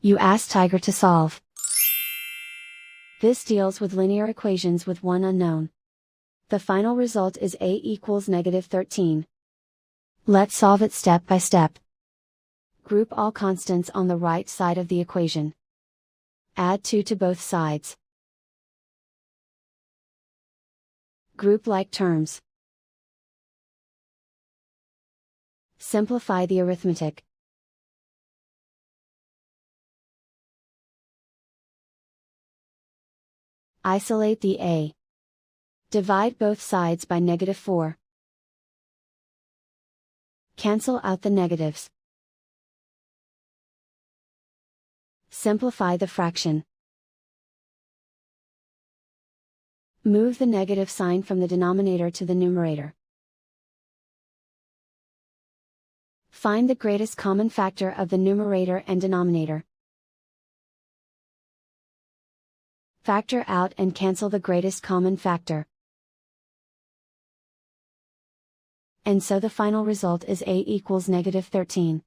You ask Tiger to solve. This deals with linear equations with one unknown. The final result is a equals -13. Let's solve it step by step. Group all constants on the right side of the equation. Add 2 to both sides. Group like terms. Simplify the arithmetic. Isolate the a. Divide both sides by -4. Cancel out the negatives. Simplify the fraction. Move the negative sign from the denominator to the numerator. Find the greatest common factor of the numerator and denominator. Factor out and cancel the greatest common factor. And so the final result is a equals -13.